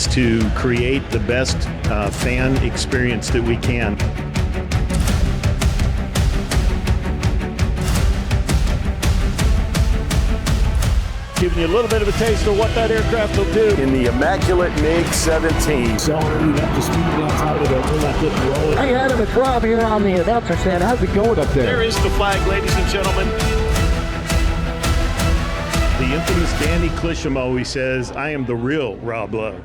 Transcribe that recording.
is to create the best fan experience that we can. Giving you a little bit of a taste of what that aircraft will do. In the immaculate MiG-17. So we have to speed outside of it. We're not getting rolling. Hey, Adam, it's Rob here on the announcer stand. How's it going up there? There is the flag, ladies and gentlemen. The infamous Danny Clisham always says, "I am the real Rob Lowe."